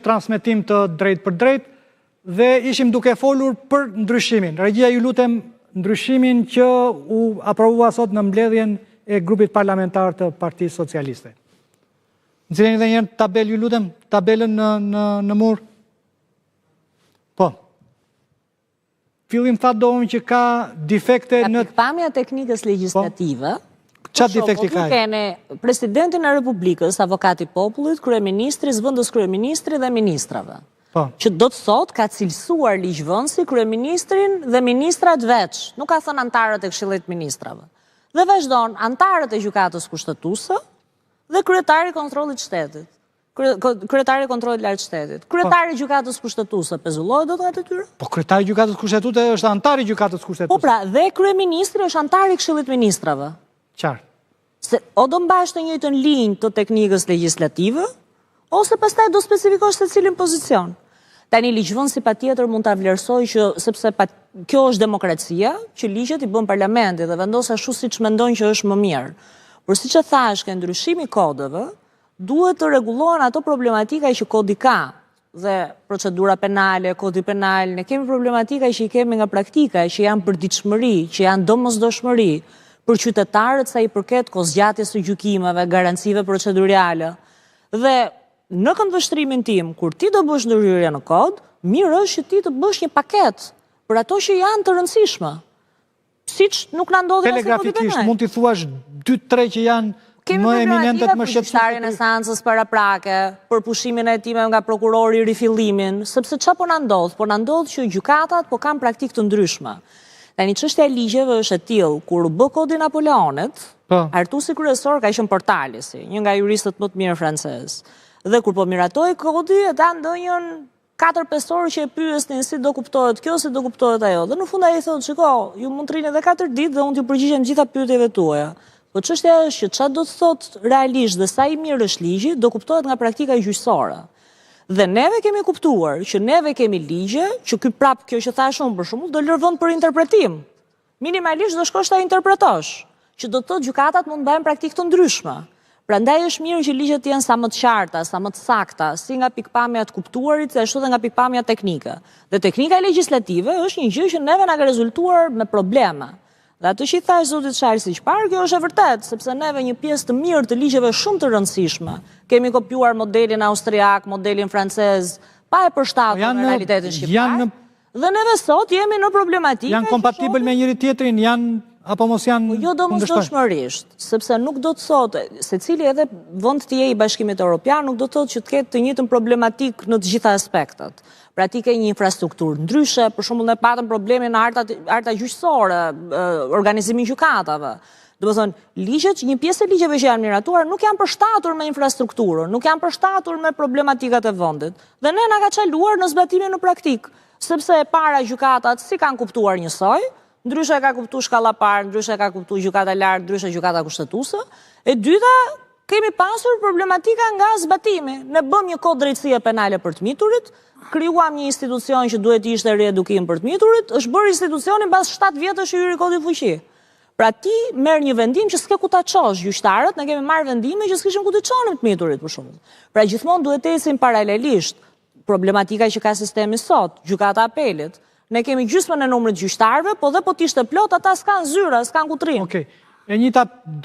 transmetim të drejt për drejt dhe ishim duke folur për ndryshimin. Regjia, ju lutem, ndryshimin që u aprovua sot në mbledhjen e grupit parlamentar të Partisë Socialiste. Nxjerrni edhe një herë tabel, ju lutem, tabelën në mur. Po. Fillim thatë dohëm që ka defekte në... Ka pikpamja teknikës legislative. Qatë defekti ka? Kene presidentin e Republikës, avokati popullit, kryeministri, zëvendës kryeministri dhe ministrave. Që do të thot ka cilësuar ligjvënësi kryeministrin dhe ministrat veç. Nuk ka thënë antarët e Këshillit Ministrave. Dhe vazhdon antarët e gjykatës kushtetuese dhe kryetari i kontrollit shtetit. Kryetari i kontrollit lartë shtetit. Kryetari i gjykatës kushtetuese pezullohet do të atë tyre? Po kryetari i gjykatës kushtetuese është antar i gjykatës kushtetuese. Po pra, dhe kryeministri është antar i Këshillit Ministrave. Qartë. Se o do mbash të njëjtën linjë të teknikës legislative, ose pastaj do specifikosh se cilin pozicion. Tani ligjvënësi patjetër mund ta vlerësoj që sepse kjo është demokracia, që ligjet i bën parlamenti dhe vendos ashtu siç mendojnë që është më mirë. Por siç e thash, ke ndryshimi i kodeve, duhet të rregullohen ato problematika që kodi ka, dhe procedura penale, kodi penal, ne kemi problematika që i kemi nga praktika, që janë përditshmëri, që janë domosdoshmëri për qytetarët sa i përket kozgjatjes së gjykimeve, garancive procedurale. Dhe në këndvështrimin tim, kur ti do bësh ndërhyrje në kod, mirë është që ti të bësh një paket për ato që janë të rëndësishme. Siç nuk na ndodhi as në kodi penal. Mund t'i thuash 2-3 që janë më eminentet, më shqetësuese. Kemi gjyqtarin e seancës paraprake, për pushimin e time nga prokurori i rifillimin, sepse çfarë po na ndodh? Po na ndodh që gjykatat po kanë praktikë të ndryshme. Tani çështja e ligjeve është e tillë, kur u bë kodi Napoleonit, artuesi kryesor ka qenë Portalesi, një nga juristët më të mirë francez. Dhe kur po miratoi kodi, ata ndonjën 4-5 orë që e pyesnin si do kuptohet kjo, si do kuptohet ajo. Dhe në fund ai thotë, "Shiko, ju mund të rini edhe 4 ditë dhe unë t'ju përgjigjem gjitha pyetjeve tuaja." Po çështja është që çfarë do të thotë realisht dhe sa i mirë është ligji, do kuptohet nga praktika gjyqësore. Dhe neve kemi kuptuar që neve kemi ligje, që ky prap kjo që thash unë për shembull do lërvon për interpretim. Minimalisht do shkosh ta interpretosh, që do të thotë gjykatat mund të bëjnë praktikë të ndryshme. Prandaj është mirë që ligjet të jenë sa më të qarta, sa më të sakta, si nga pikpamja të kuptuarit, se ashtu dhe nga pikpamja teknike. Dhe teknika legislative është një gjë që neve na ka rezultuar me probleme. Dhe atë që i thash zotit Charles Siçpar, kjo është e vërtet, sepse neve një pjesë të mirë të ligjeve shumë të rëndësishme kemi kopjuar modelin austriak, modelin francez, pa e përshtatur në realitetin shqiptar. Dhe neve sot jemi në problematikë. Janë kompatibël me njëri tjetrin, janë apo mos janë? Jo domosdoshmërisht, sepse nuk do të thotë, secili edhe vend të jetë i Bashkimit Evropian nuk do të thotë që të ketë të njëjtën problematik në të gjitha aspektet. Pra ti ke një infrastrukturë ndryshe, për shembull ne patëm problemin në arta gjyqësore, organizimin e gjykatave. Do të thonë, ligjet, një pjesë e ligjeve që janë miratuar nuk janë përshtatur me infrastrukturën, nuk janë përshtatur me problematikat e vendit. Dhe ne na ka çaluar në zbatimin në praktik, sepse e para gjykatat si kanë kuptuar njësoj, ndryshe ka kuptuar shkalla parë, ndryshe ka kuptuar gjykata lartë, ndryshe gjykata kushtetuese. E dyta, kemi pasur problematika nga zbatimi. Ne bëm një kod drejtësie penale për të miturit, krijuam një institucion që duhet ishte riedukim për të miturit, është bërë institucioni mbas 7 vjetësh që hyri kodi fuqi. Pra ti merr një vendim që s'ke ku ta çosh, gjyqtarët, ne kemi marrë vendime që s'kishin ku të çonim të miturit për shembull. Pra gjithmonë duhet të ecim paralelisht problematika që ka sistemi sot, gjykata apelit. Ne kemi gjysmën e numrit gjyqtarëve, po dhe po t'ishte plot ata s'kan zyra, s'kan ku trim. Okej. E njëjta do